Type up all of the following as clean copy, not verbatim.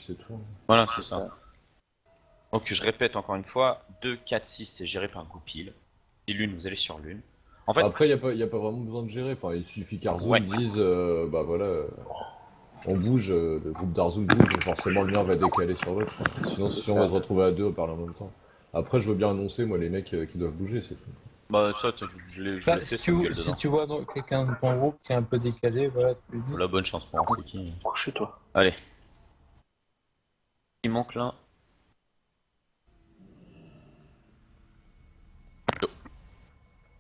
puis c'est tout. Voilà, c'est ça. Donc je répète encore une fois, 2, 4, 6 c'est géré par Goupil. Si l'une, vous allez sur l'une. En fait, Après, y a pas vraiment besoin de gérer. Enfin, il suffit qu'Arzul Ouais. dise, bah voilà, on bouge, le groupe d'Arzul bouge, donc forcément le mien va décaler sur l'autre. Sinon on va se retrouver à deux à parler en même temps. Après, je veux bien annoncer, moi, les mecs qui doivent bouger, c'est tout. bah ça, je Bah, le si fais, ça me gueule si dedans. tu vois quelqu'un de ton groupe qui est un peu décalé, voilà, tu lui dis. La bonne chance pour voir c'est qui. Chez toi. Allez. Il manque là.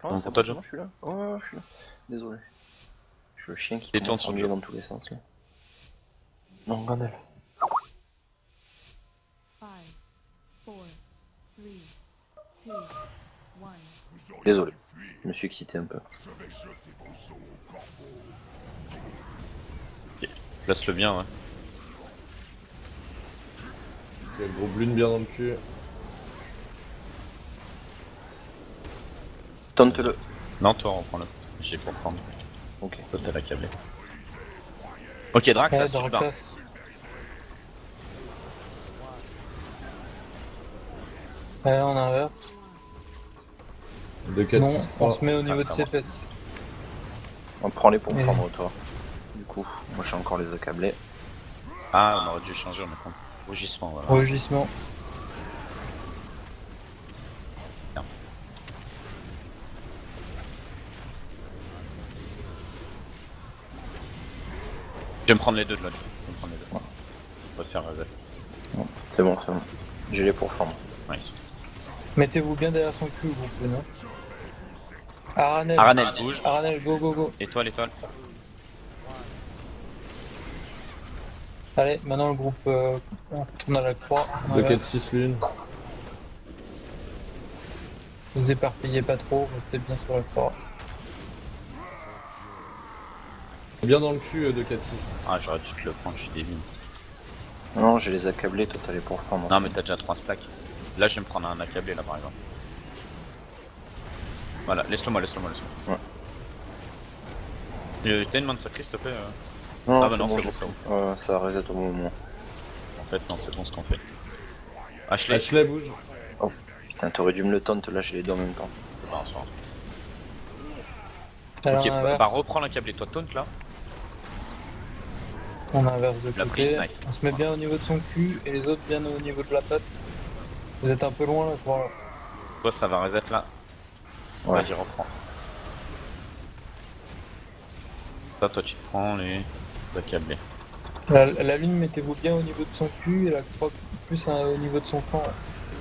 Oh, Bon, c'est pour bon, toi, c'est Joe bon, je suis là. Oh, je suis là. Désolé. Je suis le chien qui Détends commence à sur engueuler Joe. dans tous les sens là. Non, Gandalf. 5, 4, 3, 2, 1. Désolé. Je me suis excité un peu. Place-le bien, ouais. Il y a le groupe lune bien dans le cul. Tente-le. Non, toi, reprends-le. J'ai pour prendre. Ok. Toi, t'as la câblée. Ok, Drax, Ouais, ça dans se barre. classe. Allez, on inverse. 2, 4, Non, 6, on 3. se met au niveau de ça ses va. fesses. On prend les pour me Et- prendre toi. Du coup, moi je suis encore les accablés. Ah, on aurait dû changer maintenant. Rugissement, voilà. Rugissement. Je vais me prendre les deux de l'autre. Je vais me prendre les deux. On va faire reset. Bon, c'est bon, c'est bon. J'ai les pour forme. Nice. Mettez-vous bien derrière son cul, groupe, non? Aranel. Aranel, bouge. Aranel, go, go, go. Étoile, étoile. Allez, maintenant le groupe, on retourne à la croix. On 2, 4, inverse. 6, lune. Vous éparpillez pas trop, restez bien sur la croix. Bien dans le cul, 2, 4, 6. Ah, j'aurais dû te le prendre, je suis débile. Non, j'ai les accablés, toi t'as les pour forme. Non, mais t'as déjà 3 stacks. Là, je vais me prendre un accablé, là, par exemple. Voilà, laisse-le moi, laisse-le moi, laisse-le moi. Ouais. T'as une main de sacré, s'il te plaît Non, Ah bah non, c'est j'ai bon, c'est pris. Ça reset au bon moment. En fait, non, c'est bon ce qu'on fait. Ashley, Ashley bouge. Putain, t'aurais dû me le taunt, là j'ai les deux en même temps. Bah, c'est pas grave. Alors Ok, on inverse. bah reprends l'accablé, toi, taunt là. On inverse de La côté. prise, nice. On se met bien au niveau de son cul et les autres bien au niveau de la patte. Vous êtes un peu loin là, je crois. Toi, ça va reset là. Ouais. Vas-y, reprends. Ça, toi, tu te prends les accablés. La lune, mettez-vous bien au niveau de son cul et la croix plus au niveau de son flanc. Là.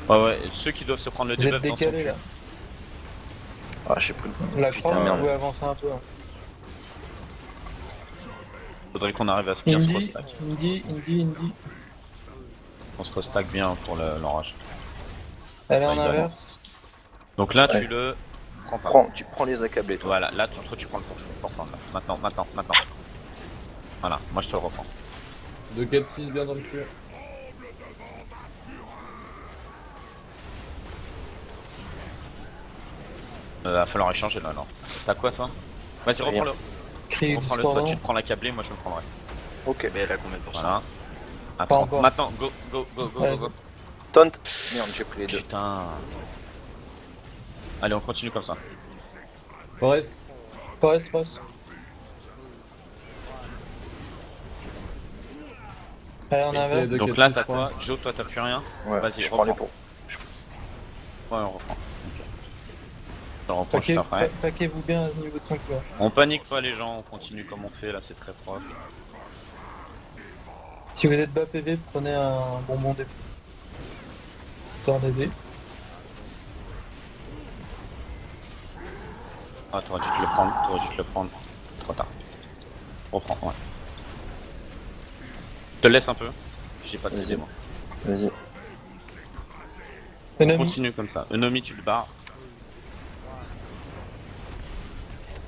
Ouais, ouais, ceux qui doivent se prendre le Vous êtes debuff dans son décalé cul. là. Ah, j'ai pris. La Putain, croix, vous merde. pouvez avancer un peu. Hein. Faudrait qu'on arrive à se bien se Indy, restack. Indy. On se restack bien pour l'orage. Allez, Ouais, on il va inverse. Donc là, Ouais. tu le prends pas. Tu prends les accablés, toi. Voilà, là, toi, tu prends le pourfend là. Maintenant. Voilà, moi je te le reprends. 2, 4, 6, bien dans le cul. Va falloir échanger là, alors. T'as quoi, toi? Vas-y, Rien. reprends-le. Cri Reprends-le, toi, discordant. tu te prends l'accablé, moi je me prends le reste. Ok. Mais elle a combien de pourcents? Voilà. Pas Attends, encore. maintenant, go. Allez. Taunt. Merde, j'ai pris les deux. Putain. Allez, on continue comme ça. Forest. Forest. Allez, on Ok, inverse. deux, Donc quatre, là, six, t'as trois. quoi? Joe, toi, t'as plus rien? Ouais, Vas-y, je prends les reprends. pour. Ouais, on reprend. Ok. Je reprends juste après. Paquez-vous bien au niveau de son cul. On panique pas les gens, on continue comme on fait là, c'est très proche. Si vous êtes bas PV, prenez un bonbon d'épée. Histoire d'aider. Ah, t'aurais dû te le prendre. Trop tard. Reprends, ouais. Je te le laisse un peu. J'ai pas de Vas-y. CD moi. Vas-y. On Ennemi. continue comme ça. Enomi, tu le barres.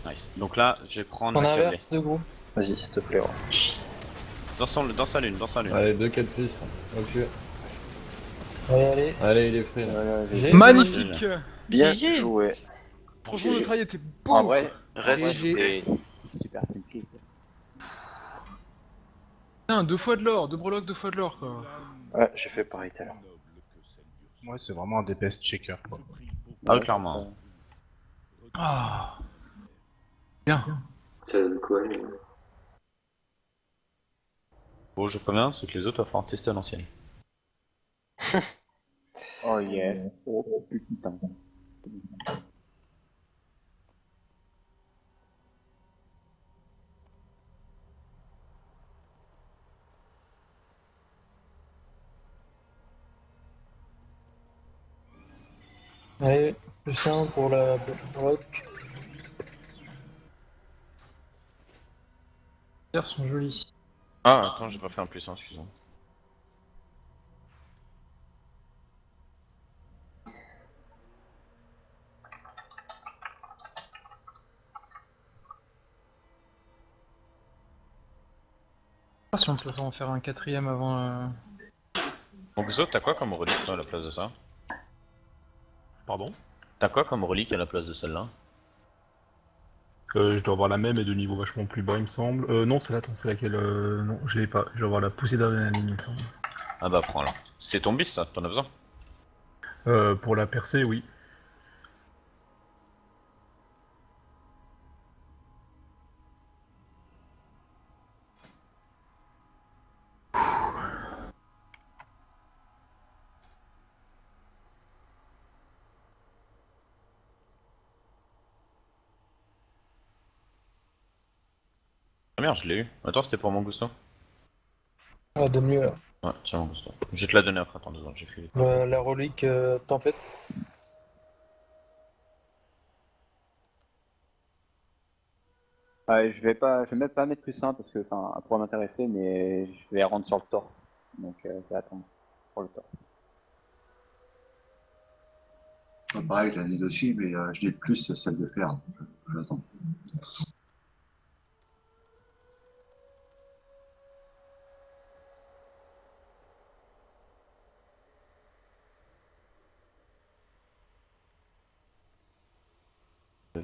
Nice. Donc là, je vais prendre On la câblée. inverse de groupe. Vas-y, s'il te plaît. Ouais. Dans sa lune. Allez, 2, 4, 6. Ok. Allez. Allez, il est frais là. J'ai- Magnifique. Bien GG. joué. Franchement, GG. le travail était beau. En vrai, Reste, GG. c'est super compliqué. Putain, 2 fois de l'or, 2 breloques, 2 fois de l'or, quoi. Ouais, j'ai fait pareil tout à l'heure. Ouais, c'est vraiment un DPS checker, quoi. Ah oui, Ouais, clairement. c'est ça. Ah. Bien. Ça donne quoi Bon, je préviens, c'est que les autres va falloir tester à l'ancienne. Oh yes. Oh putain. Allez, plus 1 pour la bloc. Les terres sont jolies. Ah, attends, j'ai pas fait un plus 1, excusez-moi. Ah, si on peut en faire un 4ème avant... Donc, Zo, t'as quoi comme relique toi, à la place de ça? Pardon? T'as quoi comme relique à la place de celle-là? Je dois avoir la même et de niveau vachement plus bas, il me semble. Non, c'est laquelle non, je l'ai pas. Je dois avoir la poussée d'adrénaline, il me semble. Ah bah, prends-la. C'est ton bis, ça, t'en as besoin? Pour la percée, oui. Ah merde, je l'ai eu. Attends, c'était pour mon Gusto. Ah, donne-lui Ouais, tiens, mon Gusto. Je vais te la donner après, attends 2 secondes, j'ai fait les la relique tempête. Je vais même pas mettre plus 1 parce que, enfin, elle pourrait m'intéresser, mais je vais rendre sur le torse. Donc, je vais attendre pour le torse. Pareil, je la négocie, mais je l'ai plus celle de fer. J'attends.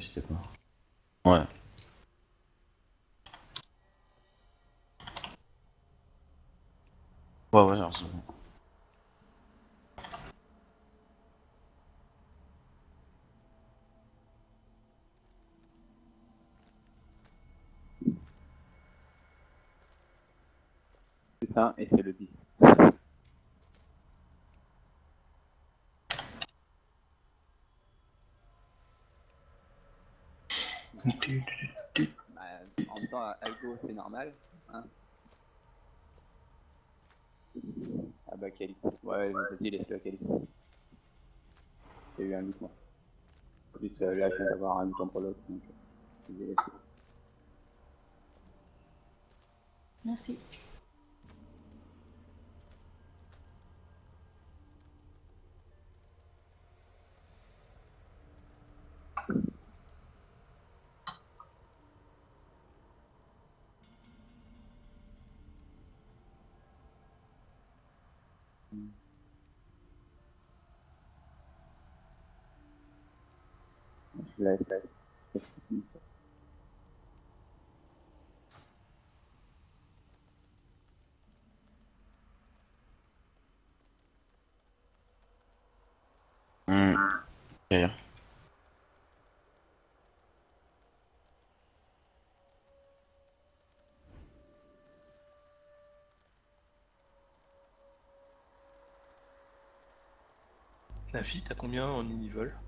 C'était quoi? Ouais. Ouais, ouais, alors c'est bon. C'est ça, et c'est le 10. Bah, en même temps, Algo, c'est normal. Hein. Ah bah, Kali. Ouais, vas-y, laisse-le à Kali. J'ai eu un 8 moi. En plus, là, je viens d'avoir un 8 en prologue. Donc, laisse-le. Merci. Je laisse. Ok. Nafi, t'as combien en univol? —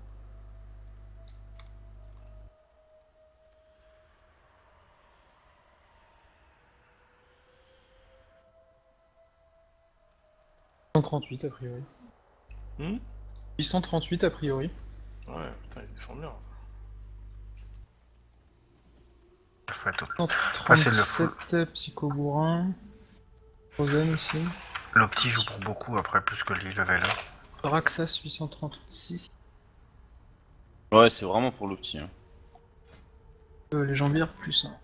838 a priori. 838 a priori. Ouais, putain, ils se défendent bien. Faut être... passer le full. 137 psychobourrin. Frozen aussi. L'opti joue pour beaucoup après, plus que les level 1. Raxas 836. Ouais, c'est vraiment pour le petit. Hein. Les jambières plus 1.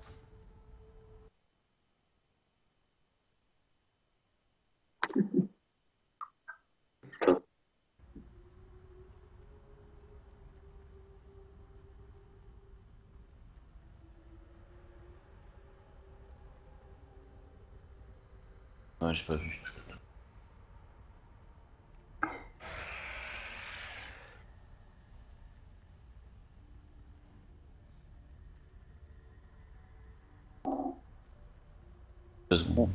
Ouais, j'ai pas vu. Deux secondes.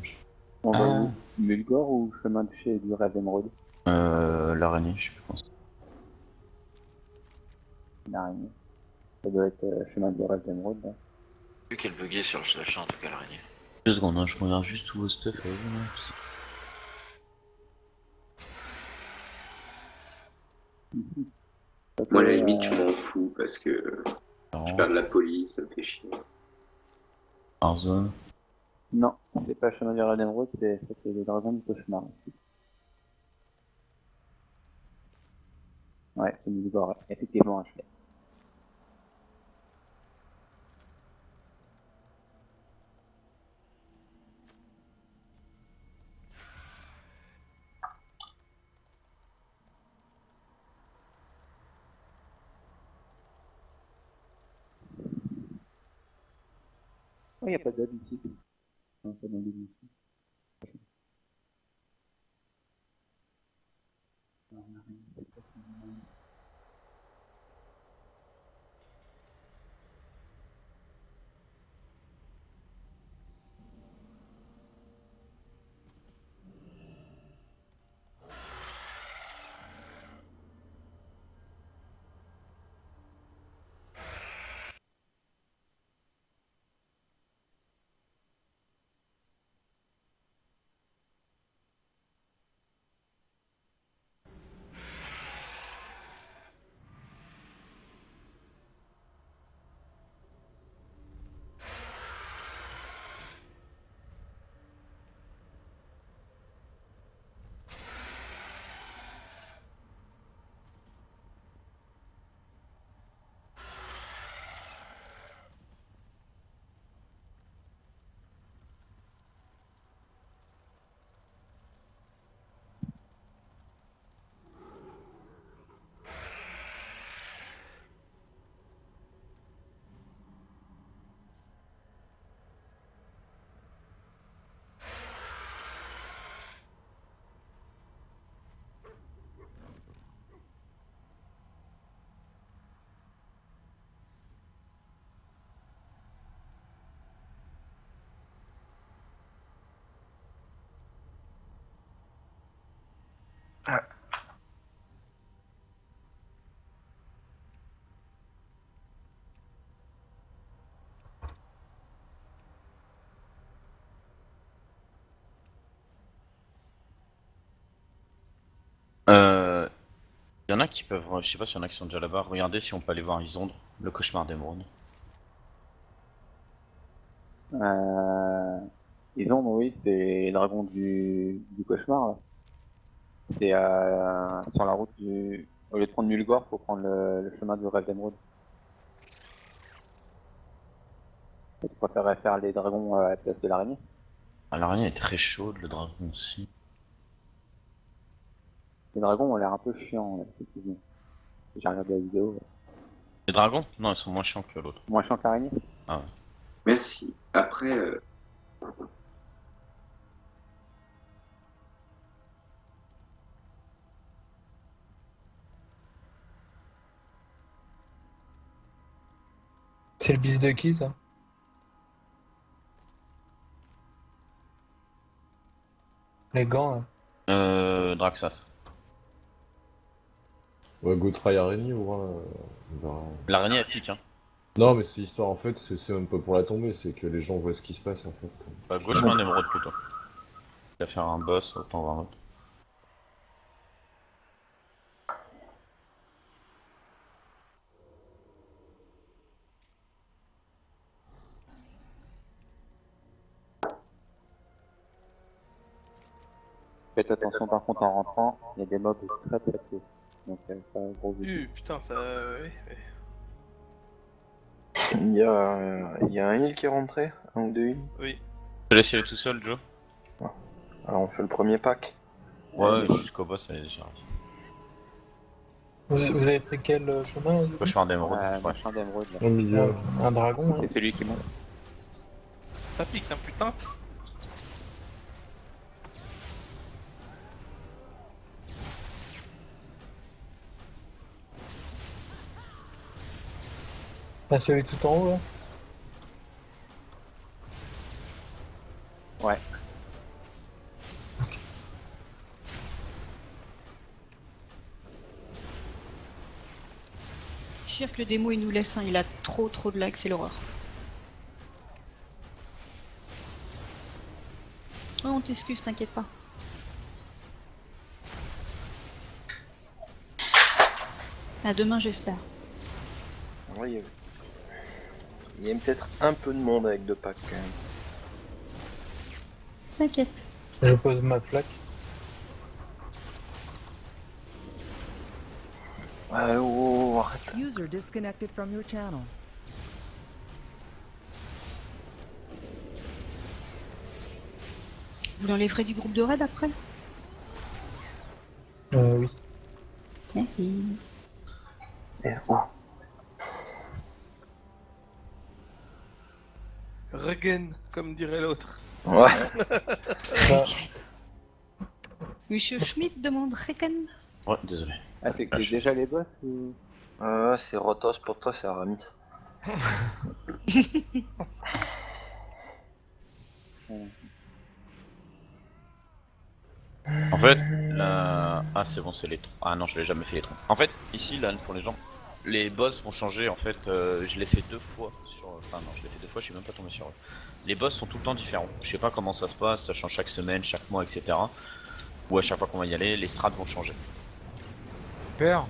On va Ah. où? Mulgore ou chemin de chez du Rêve d'Émeraude? L'araignée, je sais plus comment c'est. L'araignée. Ça doit être chemin du Rêve d'Émeraude. Là. Vu qu'elle buguait sur le slash en tout cas l'araignée. 2 secondes, hein, je regarde juste tout vos stuff. Moi à la limite je m'en fous parce que je perds de la police, ça me fait chier. Warzone. Non, c'est pas chemin du Rêve d'Émeraude, c'est les dragons du cauchemar ici. Ouais, c'est Mulgore, effectivement, un chef. Oh, y a pas d'hab ici. Non, pas dans l'île ici. Alors, on a rien, c'est pas son nom. Y en a qui peuvent, je sais pas s'il y en a qui sont déjà là-bas. Regardez si on peut aller voir Isondre, le cauchemar d'Émeraude. Ils ont, oui, c'est les dragons du cauchemar. Là. C'est sur la route du. Au lieu de prendre Mulgore, faut prendre le chemin du Rêve d'Émeraude. Tu préférerais faire les dragons à la place de l'araignée? Ah, l'araignée est très chaude, le dragon aussi. Les dragons ont l'air un peu chiants, là, effectivement. J'ai regardé la vidéo. Les dragons? Non, ils sont moins chiants que l'autre. Moins chiants que l'araignée? Ah ouais. Merci. Après, C'est le bis de qui ça? Les gants là. Draxas. Ouais, go try araignée ou on verra. L'araignée elle pique, hein. Non, mais c'est histoire en fait, c'est même pas pour la tomber, c'est que les gens voient ce qui se passe en fait. Bah, cauchemar d'Émeraude plutôt. Il va faire un boss, autant voir un autre. Faites attention par contre en rentrant, il y a des mobs très très tôt. Donc ça gros vue. Putain, ça. Ouais. Il y a un heal qui est rentré, un ou deux heals. Oui. Je te laisse y aller tout seul, Joe. Alors on fait le premier pack. Ouais, jusqu'au boss, allez, j'y arrive. Vous avez pris quel chemin du coup Cauchemar d'Émeraude. Ouais. Machin d'Émeraude là. Au milieu. Un dragon C'est celui qui monte. Ça pique, hein, putain. Pas celui tout en haut là. Ouais. Je suis sûr que le démo il nous laisse, hein. Il a trop de lag, c'est l'horreur. Oh, on t'excuse, t'inquiète pas. À demain, j'espère. Oui, il y a peut-être un peu de monde avec 2 packs quand même. T'inquiète. Je pose ma flaque. Arrête. User disconnected from your channel. Vous l'enlèverez du groupe de raid après? Oui. Merci. Regen, comme dirait l'autre. Ouais. Monsieur Schmidt demande Reken. Ouais, désolé. Ah, c'est que c'est déjà les boss ou... C'est Rotos pour toi, c'est Aramis. En fait, là... Ah, c'est bon, c'est les troncs. Ah non, je l'ai jamais fait les troncs. En fait, ici, là, pour les gens, les boss vont changer. En fait, je l'ai fait 2 fois sur... Enfin non, je l'ai fait 2 fois, je suis même pas tombé sur eux. Les boss sont tout le temps différents. Je sais pas comment ça se passe, ça change chaque semaine, chaque mois, etc. Ou à chaque fois qu'on va y aller, les strats vont changer. Super.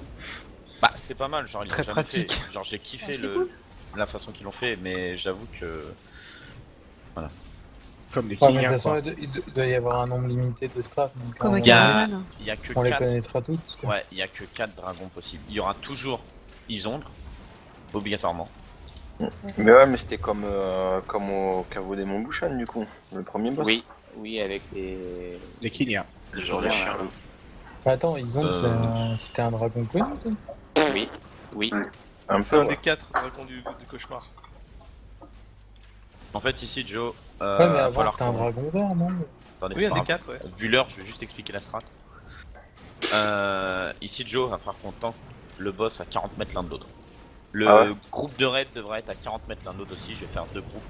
Bah, c'est pas mal, genre, ils l'ont Très jamais pratique. fait. Genre, j'ai kiffé Ah, c'est cool. la façon qu'ils l'ont fait, mais j'avoue que... Voilà. Comme des Ouais, mais de clients, toute façon, quoi. il doit y avoir un nombre limité de strats. Donc Comme on- à Il y a, Karazhan. il y a que on les 4... connaîtra toutes. quoi. Ouais, il y a que 4 dragons possibles. Il y aura toujours Isondre, obligatoirement. Mais ouais, mais c'était comme au caveau des Montbouchan du coup, le premier boss. Oui, avec les... Des clients. Le genre de chien. Attends, ils ont, c'était un dragon connu toi Oui, oui. Un C'est peu. un des 4 dragons du cauchemar. En fait, ici, Joe. Ouais, mais va avant falloir c'était un qu'on- dragon vert, non? Attendez, Oui, c'est un pas des grave. 4, ouais. Vu l'heure, je vais juste expliquer la strat. Ici, Joe va falloir qu'on tank le boss à 40 mètres l'un de l'autre. Le Ah ouais. groupe de raid devrait être à 40 mètres l'un de l'autre aussi. Je vais faire 2 groupes.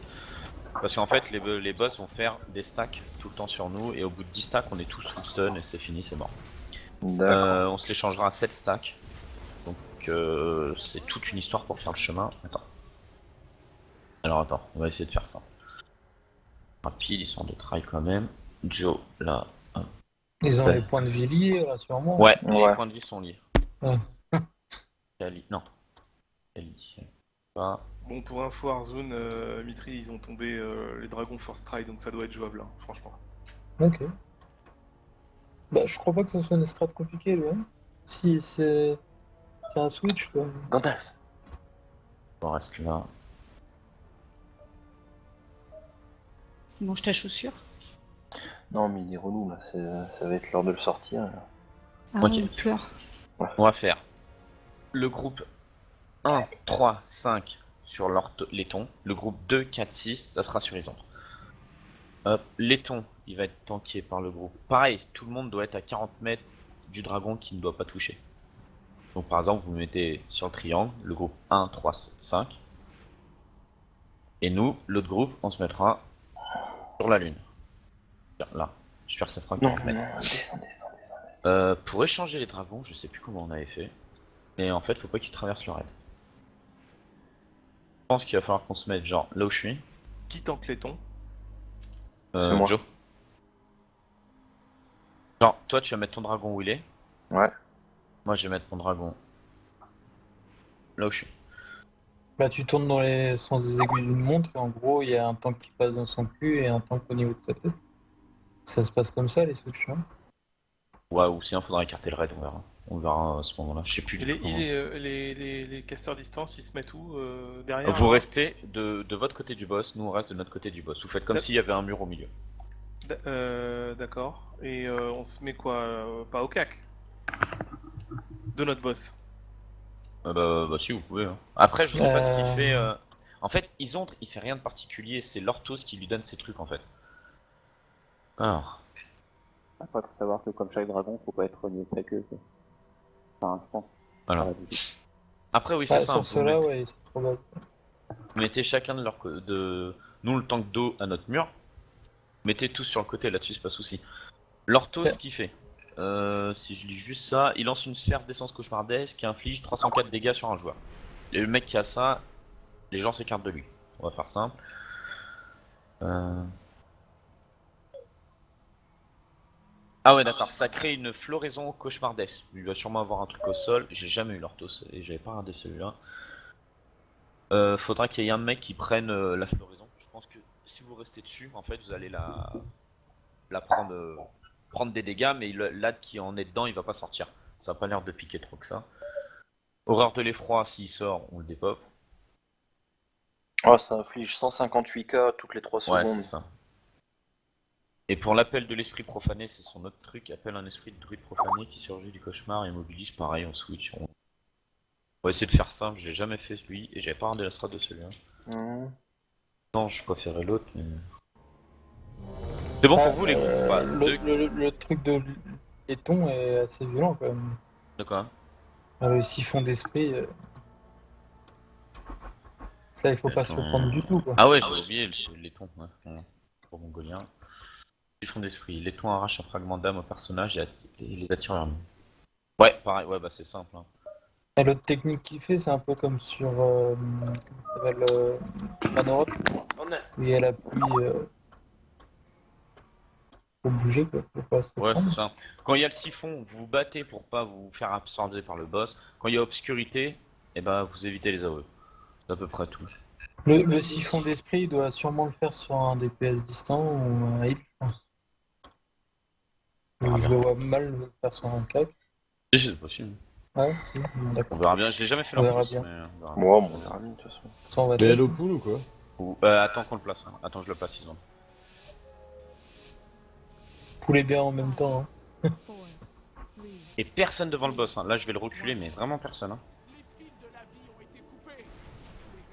Parce qu'en fait, les boss vont faire des stacks tout le temps sur nous. Et au bout de 10 stacks, on est tous full stun et c'est fini, c'est mort. D'accord. On se les changera à 7 stacks. Donc, c'est toute une histoire pour faire le chemin. Attends. Alors, attends, on va essayer de faire ça. Rapide, histoire de try quand même. Joe, là. Hop. Ils ont Ouais. les points de vie liés, rassure-moi. Ouais, Ouais. les points de vie sont liés. Ouais. Kali, non. Kali. Pas. Bon, pour info, Warzone, Mitri, ils ont tombé les dragons First Try, donc ça doit être jouable, hein, franchement. Ok. Bah, je crois pas que ce soit une strat compliquée, lui. Hein. Si, c'est un switch, quoi. Gandalf. On reste là. Il mange ta chaussure. Non, mais il est relou là, ça va être l'heure de le sortir. Là. Ah Ok. ouais, il pleure. On va faire le groupe 1, 3, 5 sur les tons. Le groupe 2, 4, 6, ça sera sur les ombres. Hop, les tons, il va être tanké par le groupe. Pareil, tout le monde doit être à 40 mètres du dragon qui ne doit pas toucher. Donc par exemple, vous mettez sur le triangle, le groupe 1, 3, 5. Et nous, l'autre groupe, on se mettra sur la lune. Tiens, là, j'espère que ça fera 40 mètres. Descends. Pour échanger les dragons, je sais plus comment on avait fait. Mais en fait, faut pas qu'ils traversent le raid. Je pense qu'il va falloir qu'on se mette genre là où je suis. Qui tank les tons? C'est moi. Joe. Genre, toi tu vas mettre ton dragon où il est. Ouais. Moi je vais mettre mon dragon là où je suis. Bah, tu tournes dans les sens des aiguilles d'une montre, et en gros, il y a un tank qui passe dans son cul et un tank au niveau de sa tête. Ça se passe comme ça, les switches, hein. Ouais, ou sinon faudra écarter le raid, on verra. On verra à ce moment-là, je sais plus Et du tout comment. les casteurs distance, ils se mettent où derrière? Vous restez de votre côté du boss, nous on reste de notre côté du boss. Vous faites comme s'il y avait un mur au milieu. D'accord. Et on se met quoi pas au cac de notre boss. Bah si vous pouvez. Hein. Après je sais pas ce qu'il fait. En fait, Isondre il fait rien de particulier, c'est Lortos qui lui donne ses trucs en fait. Alors. Après, faut savoir que comme chaque dragon, faut pas être au niveau de sa queue, quoi. Enfin, je pense. Voilà. Voilà. Après oui c'est Ouais, ça. sur Vous ceux-là, mettez- ouais, c'est probable. Mettez chacun de leur de nous le tank d'eau à notre mur. Mettez tous sur le côté là-dessus, c'est pas souci. L'orto, ce qu'il fait, si je lis juste ça, il lance une sphère d'essence cauchemardesque qui inflige 304 dégâts sur un joueur. Et le mec qui a ça, les gens s'écartent de lui. On va faire simple. Ah ouais d'accord, ça crée une floraison cauchemardesque. Il va sûrement avoir un truc au sol. J'ai jamais eu l'orthos et j'avais pas regardé celui-là. Faudra qu'il y ait un mec qui prenne la floraison. Je pense que si vous restez dessus, en fait, vous allez la prendre des dégâts, mais l'ad qui en est dedans, il va pas sortir. Ça a pas l'air de piquer trop que ça. Horreur de l'effroi, s'il sort, on le dépop. Oh, ça inflige 158k toutes les 3 Ouais, secondes. c'est ça. Et pour l'appel de l'esprit profané, c'est son autre truc, appelle un esprit de druide profané qui surgit du cauchemar et mobilise pareil en switch. On va essayer de faire simple, je l'ai jamais fait celui et j'avais pas regardé la strat de celui-là. Non, je préférais l'autre, mais. C'est bon pour vous les groupes pas le truc de laiton est assez violent quand même. De quoi? Le siphon d'esprit. Ça, il faut pas se reprendre du tout quoi. Ah ouais, j'ai oublié le laiton, ouais. Pour mongolien. Siphon d'esprit, laiton arrache un fragment d'âme au personnage et les attire vers lui. Ouais, pareil, ouais, bah c'est simple. Hein. Et l'autre technique qu'il fait, c'est un peu comme sur. Comment ça s'appelle Panorop. Où il y a la pluie. Faut bouger quoi. Faut pas se Ouais, reprendre. c'est ça. Quand il y a le siphon, vous vous battez pour pas vous faire absorber par le boss. Quand il y a obscurité, et ben vous évitez les AOE. C'est à peu près tout. Le siphon d'esprit, il doit sûrement le faire sur un DPS distant ou un heal, je pense. Je le vois mal le faire sur un cac. Si, c'est possible. Ouais, d'accord. On verra bien, je l'ai jamais fait On là verra bien. Moi, on verra bien de toute façon. Ça, on va Mais elle tester. au pool ou quoi? Attends qu'on le place. Hein. Attends, je le place, ils ont. Poulet bien en même temps. Hein. Et personne devant le boss. Hein. Là, je vais le reculer, mais vraiment personne. Hein.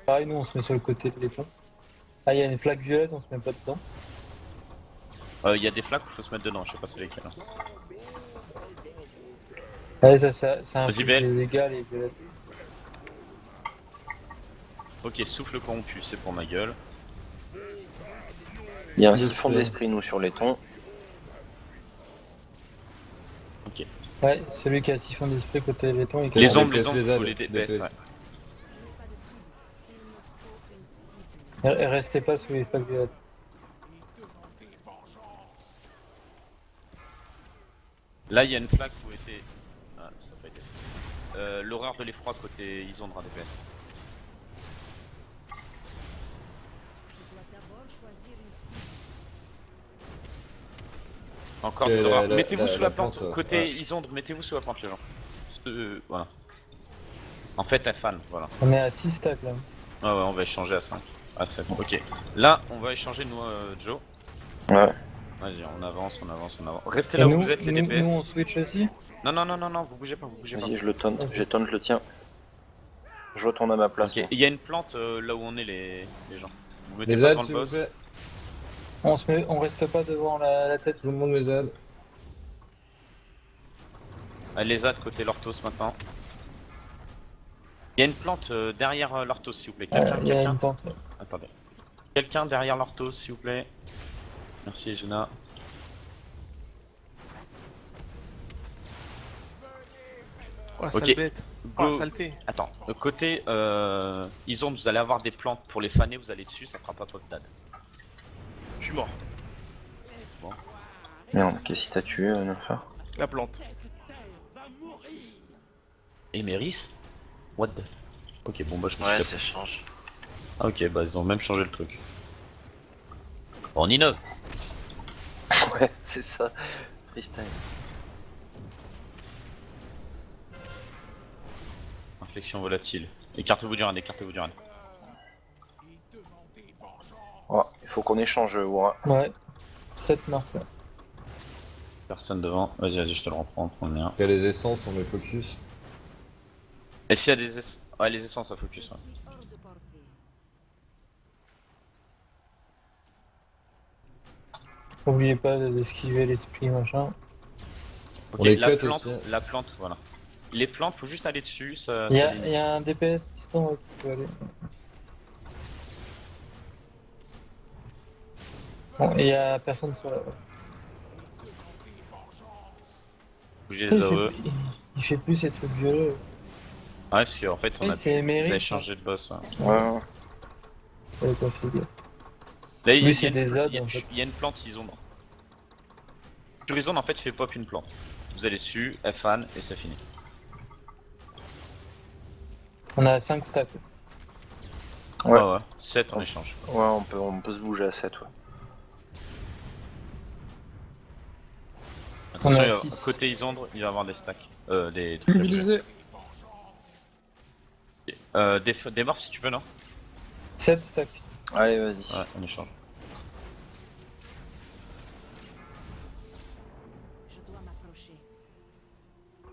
Pareil, nous on se met sur le côté de l'éton. Ah, il y a une flaque violette, on se met pas dedans. Il y a des flaques où il faut se mettre dedans, je sais pas c'est lesquelles. Hein. Ouais, ça un Vas-y, peu Belle. les dégâts, les violettes. Ok, souffle corrompu, c'est pour ma gueule. Il y a un siphon d'esprit, nous, sur les tons. Ok. Ouais, celui qui a siphon d'esprit côté laiton. Et qui Les a- ombres, il faut les DPS, ouais. Restez pas sous les flaques violettes. Là, il y a une flaque où était. Ah, ça n'a pas été. L'horreur de l'effroi côté Isondra DPS. Encore Et des horreurs. la- Mettez-vous la- sous la la plante. plante, Côté ouais. Isondre, mettez-vous sous la plante, les gens. Voilà. En fait, elle fan, voilà. On est à 6 stacks là. Ah ouais, on va échanger à 5. À 7. Ok. Là, on va échanger, nous, Joe. Ouais. Vas-y, on avance. Restez Et là où nous, vous êtes, les nous, DPS. nous, on switch aussi. Non, vous bougez pas. Vas-y, je le tente. Je tente le tien. Je retourne à ma place. Ok, il y a une plante là où on est, les gens. Vous mettez Les pas aides, devant le s'il vous boss. plaît. On reste pas devant la tête. Tout le monde les aides. Allez, les aides côté l'orthos maintenant. Il y a une plante derrière l'orthos, s'il vous plaît. Il y a une plante. Attendez. Quelqu'un derrière l'orthos, s'il vous plaît. Merci, Juna. Oh la Ok. sale bête. Oh la Go. saleté. Attends, côté Isondre, vous allez avoir des plantes pour les faner, vous allez dessus, ça fera pas trop de dad. Je suis mort. Bon. Merde, qu'est-ce que t'as tué, Nerfa? La plante. Emeris? What the... Ok, bon bah je me suis Ouais, tapé. ça change. Ah ok, bah ils ont même changé le truc. On innove. Ouais, c'est ça. Freestyle. Inflexion volatile. Écartez-vous du run, écartez-vous du run. Oh, il faut qu'on échange, Wara. Ouais. 7 marques là. Personne devant. Vas-y, je te le reprends, prends le mien. Il y a les essences, on met focus. Et s'il y a des essences... Ouais, les essences à focus, ouais. N'oubliez pas d'esquiver l'esprit machin. Ok, On les la cut plante, aussi. la plante, voilà. Les plantes, faut juste aller dessus, ça... Il y ça a un DPS distant qui peut aller. Bon, il y a personne sur la. Bougez Il les fait, AOE. il fait plus ces trucs violeux. Ouais, parce qu'en fait, on Oui, a c'est pu... Vous Emery, avez ça. changé de boss. Ouais. Ouais. J'avais pas fait gaffe. Là, Lui, c'est des ZAD, en fait. il y a une plante Isombre. Sur Isombre, en fait, fait pop une plante. Vous allez dessus, F-Fan, et ça finit. On a 5 stacks. Ouais. Ouais, ouais. 7 en échange. Ouais, on peut se bouger à 7, ouais. On a Attention, 6. côté Isombre, il va y avoir des stacks. Des trucs à brûler. Mobilisé. Des morts si tu peux, non? 7 stacks. Allez, vas-y. Ouais, on échange.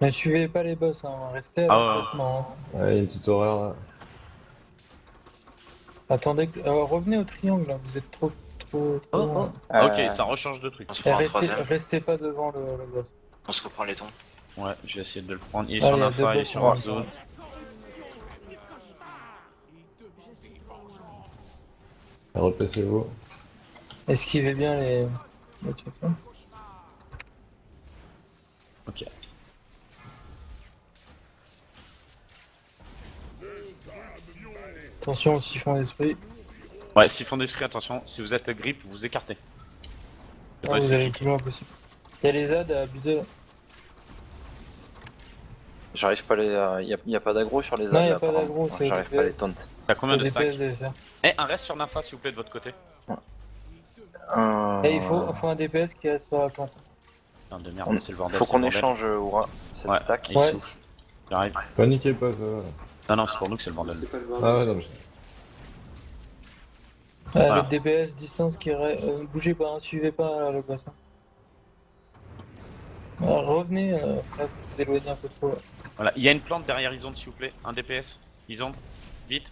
Ne suivez pas les boss, hein. Restez à Ah votre ouais. placement, hein. Ouais, il y a une petite horreur là. Attendez, revenez au triangle, là. Vous êtes trop loin. Ok, ça rechange de trucs. Et restez pas devant le boss. On se reprend les tons. Ouais, je vais essayer de le prendre. Il est Ah, sur il y a deux l'infa, il est boss sur en la même zone. temps. Replacez-vous. Esquivez bien les checkpoints. Ok. Attention au siphon d'esprit. Ouais, siphon d'esprit, attention. Si vous êtes grip, vous écartez. C'est Ah, pas vous si allez le cliquer. plus loin possible. Il y a les ZAD à buter là. J'arrive pas à les. Y a pas d'aggro sur les Non, ailes, y a là, pas apparemment. d'aggro, Ouais, c'est j'arrive DPS. pas à les taunt. T'as combien de Le stacks? DPS devait faire. Eh, un reste sur l'infa s'il vous plaît de votre côté. Et il faut un DPS qui reste sur la plante. Putain de merde, c'est le bordel. Faut c'est qu'on le bordel. échange, Oura, cette Ouais, stack. il Ouais. souffle. J'arrive. Paniquez pas, ça va. Non, non, c'est pour nous que c'est le bordel. Ah ouais, non, mais... Voilà. Le DPS distance qui reste. Bougez pas, hein, suivez pas le boss. Hein. Revenez, là vous éloignez un peu trop là. Voilà, il y a une plante derrière Isombre s'il vous plaît. Un DPS. Isombre, vite.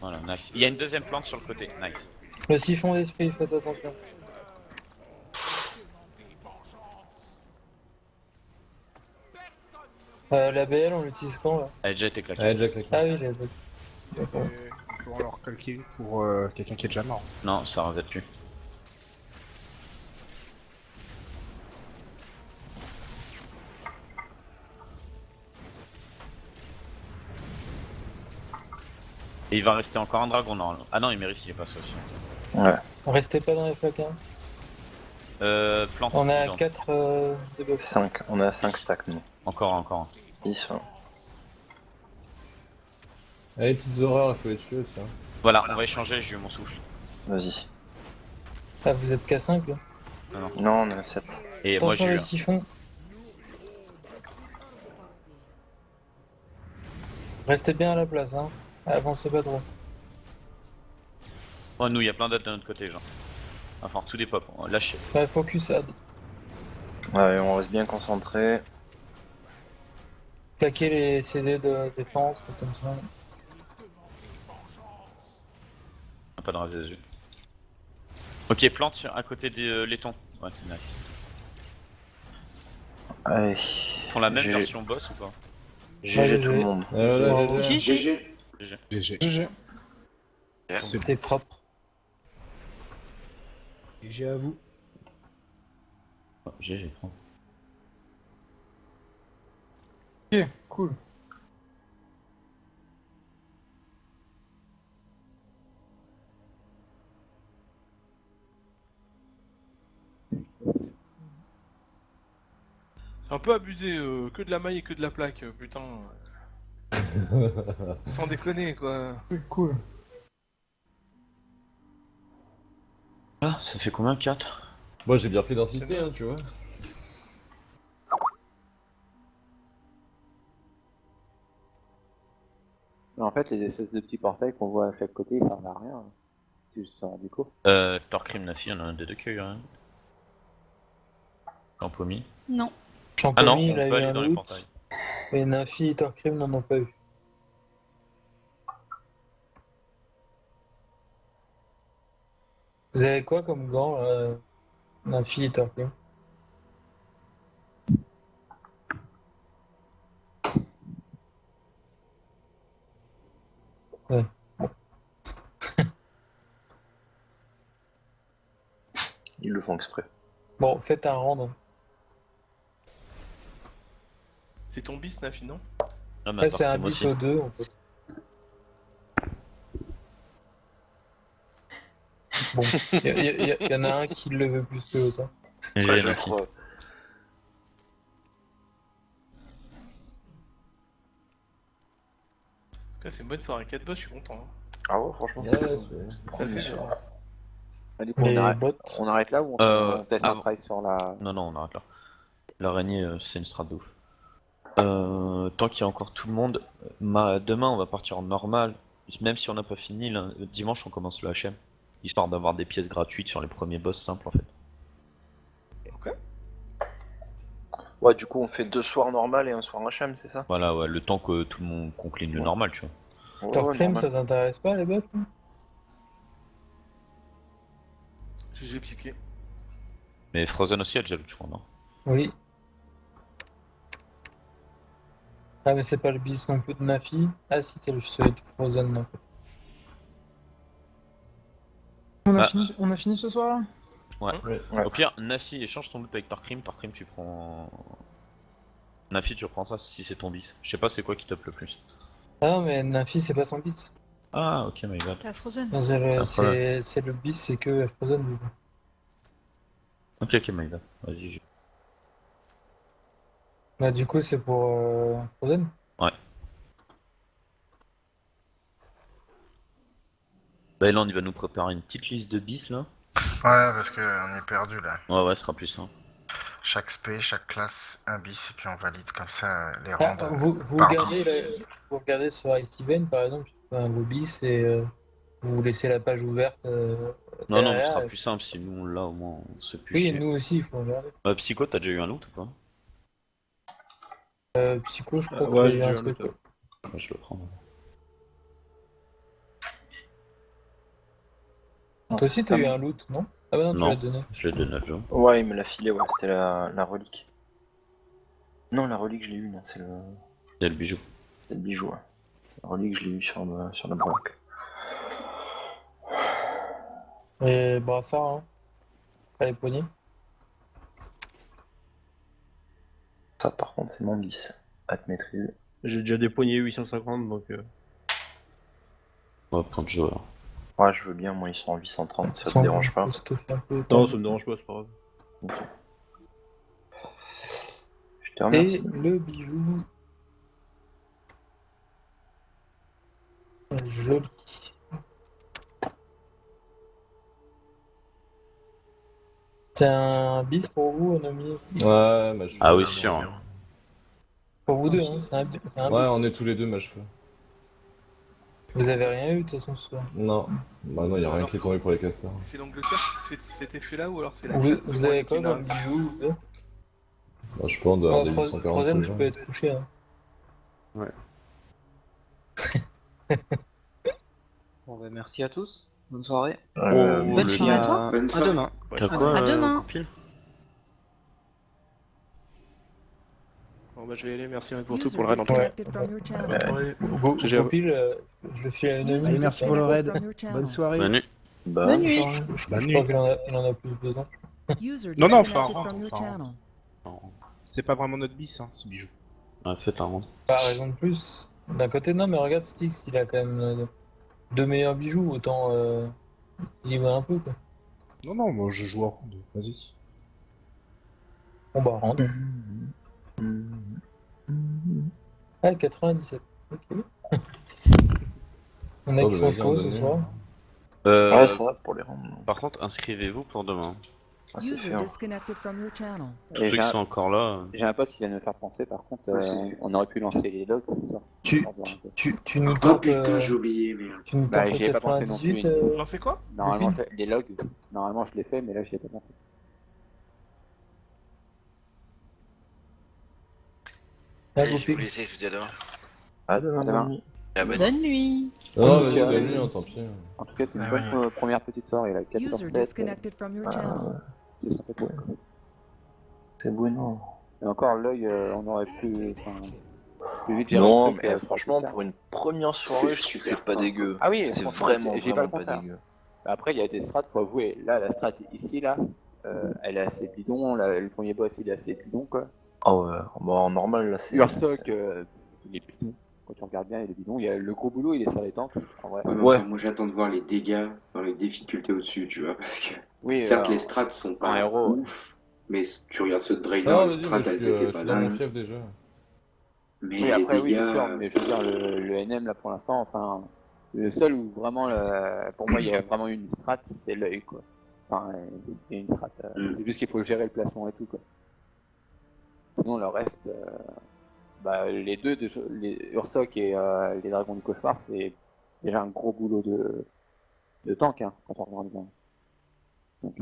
Voilà, nice. Il y a une deuxième plante sur le côté. Nice. Le siphon d'esprit, faites attention. La BL on l'utilise quand là? Elle a déjà été claquée. Ouais, déjà claqué. Ah oui, j'avais pas. D'accord. Pour leur calquer pour quelqu'un qui est déjà mort. Non, ça reset plus. Et il va rester encore un dragon normalement. Ah non, il mérite s'il est passé aussi. Ouais. Restez pas dans les placards. Plante. On a Isombre. 4 DPS. 5. On a 5 stacks, nous. Encore. 10, ouais. Ah, les petites horreurs, il faut les tuer aussi. Hein. Voilà, on va échanger, j'ai eu mon souffle. Vas-y. Ah, vous êtes qu'à 5 là? Non, on est à 7. Et moi Attention j'ai eu les siphons. Restez bien à la place, hein. Avancez pas trop. Oh, nous, il y a plein d'autres de notre côté, genre. Enfin, tout des pop, lâchez. Ouais, focus ad. Ouais, on reste bien concentré. Plaquez les CD de défense, comme ça. On a pas de raser les yeux. Ok, plante à côté des laitons. Ouais, nice. Allez. Ils font la même GG. version boss ou pas? GG tout le monde. GG. GG. C'était propre. GG à vous. Oh, GG. Ok, cool. C'est un peu abusé, que de la maille et que de la plaque, putain. Sans déconner, quoi. Cool. Ah, ça fait combien 4? Moi j'ai bien fait d'insister, hein, tu vois. Mais en fait, les espèces de petits portails qu'on voit à chaque côté, ils servent à rien. C'est juste ça, du coup. Torcrim Nafi, on en a des deux qui a eu rien. Champomy. Non. Ah non, Champomy, on il a peut eu aller un dans les loot. portails. Et Nafi et Torcrim n'en ont pas eu. Vous avez quoi comme gants, Nafi et Torcrim? Ouais. font exprès. Bon, faites un random. C'est ton bis, Nafi, non? Ah, mais Là, attends, c'est un moi bis aussi. au 2, en fait. Bon, il y en a un qui le veut plus que l'autre. Hein. J'ai je Nafi. crois. En tout cas, c'est une bonne soirée. 4 boss, je suis content. Hein. Ah ouais, franchement, Ouais, c'est c'est- Ça le fait bien. Ah, du coup, Les on bots. arrête là ou on teste avant- après sur la... Non, non, on arrête là. L'araignée, c'est une strat de ouf. Tant qu'il y a encore tout le monde, demain on va partir en normal. Même si on n'a pas fini, dimanche on commence le HM. Histoire d'avoir des pièces gratuites sur les premiers boss simples en fait. Ok. Ouais, du coup, on fait 2 soirs normales et un soir HM, c'est ça? Voilà, ouais, le temps que tout le monde concline le normal, tu vois. Ouais, Torcrim, normal. ça t'intéresse pas, les bots? GG psyché. Mais Frozen aussi a déjà le je crois, non? Oui. Ah, mais c'est pas le bis non plus de Nafi. Ah, si, c'est celui de Frozen, en fait. On a fini ce soir là? Ouais. Ouais. Au pire, Nafi échange ton loot avec Torcrim. Torcrim, tu prends. Nafi, tu reprends ça si c'est ton bis. Je sais pas c'est quoi qui top le plus. Ah non, mais Nafi, c'est pas son bis. Ah, ok, my god. C'est à Frozen. Non, c'est le bis, c'est que Frozen, du coup. Ok, ok, my god. Vas-y, j'ai. Bah, du coup, c'est pour Frozen. Ouais. Bah, là, on va nous préparer une petite liste de bis là. Ouais, parce qu'on est perdu là. Ouais, ouais, ce sera plus simple. Chaque spé, chaque classe, un bis, et puis on valide comme ça les Ah, rangs. vous par regardez, bis. vous regardez sur Ice Event, par exemple, vos bis et vous laissez la page ouverte. Non, non, mais ce derrière, sera et- plus simple si nous on l'a au moins, on sait plus Oui, chier. et nous aussi, il faut regarder. Psycho, t'as déjà eu un loot ou pas? Psycho, je crois Ouais, qu'il y a j'ai un déjà un truc. loot. Ouais, je le prends. Toi aussi, t'as eu un loot, non? Ah bah non, tu Non. l'as donné. Je l'ai donné à Joe. Ouais, il me l'a filé, ouais, c'était la relique. Non, la relique, je l'ai eu, non, c'est le C'est le bijou. bijou, ouais. La relique, je l'ai eu sur la branque. Et brassard, hein. Pas les poignets. Ça, par contre, c'est mon bis. À te maîtriser. J'ai déjà des poignées 850 donc. On va prendre Joe alors. Ouais, je veux bien, moi, ils sont en 830, ça te Sans dérange pas. juste te faire un peu de Non, temps. ça me dérange pas, c'est pas grave. Je te remercie. Et le bijou. Joli. C'est un bis pour vous, Nomi aussi? Ouais, bah, je Ah oui, sûr. Pour vous deux, hein, c'est un bis. Ouais, on est tous les deux match feu. Vous avez rien eu de toute façon ce soir. Non. Bah non, y a rien Alors, qui est tombé pour les casters. C'est l'Angleterre qui se fait cet effet-là ou alors c'est la Vous, classe de vous avez quoi Burkina comme bijou vous deux? Bah, je pense d'avoir des Frozen, 840 tu déjà. peux être couché. Hein. Bon, bah, merci à tous. Bonne soirée. Bonne soirée à toi. Bonne À soirée. demain. T'as quoi, À demain. compile? Bon, bah, je vais y aller. Merci pour tout User pour le raid en tout cas. disconnected from your channel. GG. Copil, je le file à une User Allez, merci pour le raid. disconnected from your channel. Bonne soirée. Bonne nuit. Bah, Bonne nuit. Je Bonne crois nuit. qu'il en a plus besoin. User Non, non, disconnected enfin, from your enfin, channel. C'est pas vraiment notre bis, hein, ce bijou. Ouais, faites un rond. Pas raison de plus. D'un côté, non, mais regarde Styx, il a quand même deux meilleurs bijoux, autant équilibrer un peu quoi. Non, non, moi je joue en rang, vas-y. Bon bah, rentre. Ah, 97. Ok. On a Oh, qui bah, sont vas-y, chauds on ce donne. soir. ouais, ça va pour les rangs. Par contre, inscrivez-vous pour demain. Ah, c'est User fait. Hein. disconnected from your channel. Tous ceux qui sont encore là. J'ai un pote qui vient de me faire penser, par contre, Ouais, c'est- on aurait pu lancer les logs ce soir. Tu nous Oh tentes. putain, j'ai oublié, merde. Tu nous Bah, tentes j'y ai pas pensé non plus. 98 Lancez quoi? Normalement, les logs, normalement je l'ai fait, mais là j'y ai pas pensé. Allez, Je vous laisse, je vous dis à demain. À demain. À demain. bonne nuit. Ah, bonne Bonne nuit. Non, Donc, vas-y, bonne nuit, hein, tant pis. En tout cas, c'est une Ah bonne ouais. première petite soirée là. 4 sur User 7. disconnected from your channel. C'est sympathique. C'est bueno. Et encore l'œil, on aurait pu. Enfin, plus vite gérer Non, le truc, mais ça aurait franchement, pu le pour une première soirée, je trouve que c'est pas dégueu. Ah oui, c'est franchement, vraiment, j'ai pas vraiment le pas contraire. dégueu. Après, il y a des strats, faut avouer. Là, la strat ici, là, elle est assez bidon. Le premier boss, il est assez bidon, quoi. Ah ouais, bon, en normal, là, c'est... Ursoc, il est bidon. Quand tu regardes bien, il est bidon. Le gros boulot, il est sur les tanks, en vrai. Ouais. Moi, j'attends de voir les dégâts dans les difficultés au-dessus, tu vois, parce que Oui, certes, les strats sont pas héros, ouf, mais tu regardes ceux de Draenor, Non, les vas-y, strats, moi, elles étaient je pas suis dans mon dingues. fief déjà. Mais oui, les après, oui, dégâts... c'est sûr, mais je veux dire, le NM, là, pour l'instant, enfin, le seul où vraiment, pour moi, il y a vraiment une strat, c'est l'œil, quoi. Enfin, il y a une strat. C'est juste qu'il faut gérer le placement et tout, quoi. Sinon, le reste, les deux, les Ursoc et les Dragons du Cauchemar, c'est déjà un gros boulot de tank, hein, quand on regarde bien. Donc,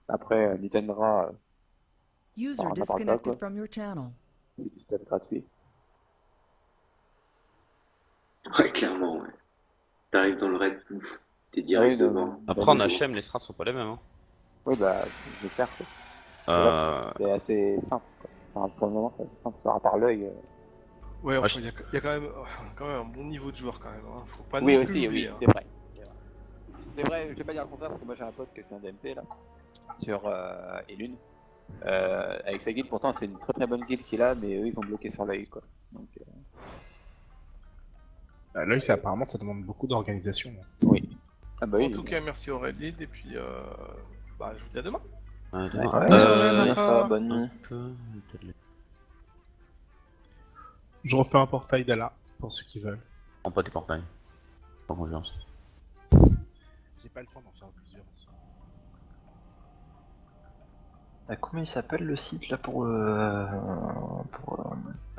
après, Nitendra, User on en parle pas, disconnected quoi. from your channel. C'est du stuff gratuit. Ouais, clairement, ouais. T'arrives dans le raid, pouf, t'es direct devant. Après, en HM, les strats sont pas les mêmes. Hein. Oui, j'espère que c'est assez simple, quoi. Enfin, pour le moment, c'est assez simple par l'œil. Ouais, enfin, il y a quand même un bon niveau de joueur quand même. Hein. Faut pas Oui, non aussi, plus l'oublier, oui, hein. c'est vrai. C'est vrai, je vais pas dire le contraire parce que moi j'ai un pote qui vient d'MP là, sur Elune. Avec sa guilde, pourtant c'est une très très bonne guilde qu'il a, mais eux ils ont bloqué sur l'œil, quoi. Donc, L'œil, apparemment, ça demande beaucoup d'organisation. oui. Ah bah En oui. tout cas, merci au Reddit et puis je vous dis à demain. Bonne nuit. Je refais un portail d'Ala, pour ceux qui veulent. Prends pas des portails. Pas confiance. J'ai pas le temps d'en faire plusieurs. Comment il s'appelle le site là pour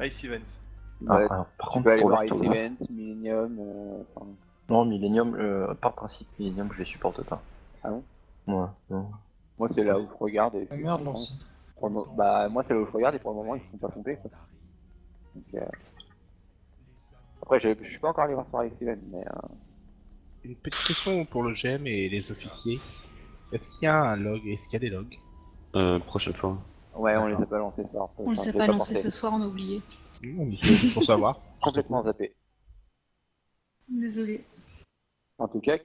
Ice Events. Par tu contre, peux aller pour voir l'ortho, Ice Events, Millennium. non, Millennium, par principe, Millennium, je les supporte pas. Ah bon? Ouais, non. Moi c'est là où je regarde. Et Ah merde, leur site. moi c'est là où je regarde et pour le moment ils se sont pas trompés, quoi. Donc, après je suis pas encore allé voir sur Ice Events, mais. Une petite question pour le GM et les officiers. Est-ce qu'il y a un log? Est-ce qu'il y a des logs? Prochaine fois. Ouais, on les a pas lancés ça. On les a pas lancés ce soir, on a oublié. Pour savoir. Complètement zappé. Désolé. En tout cas,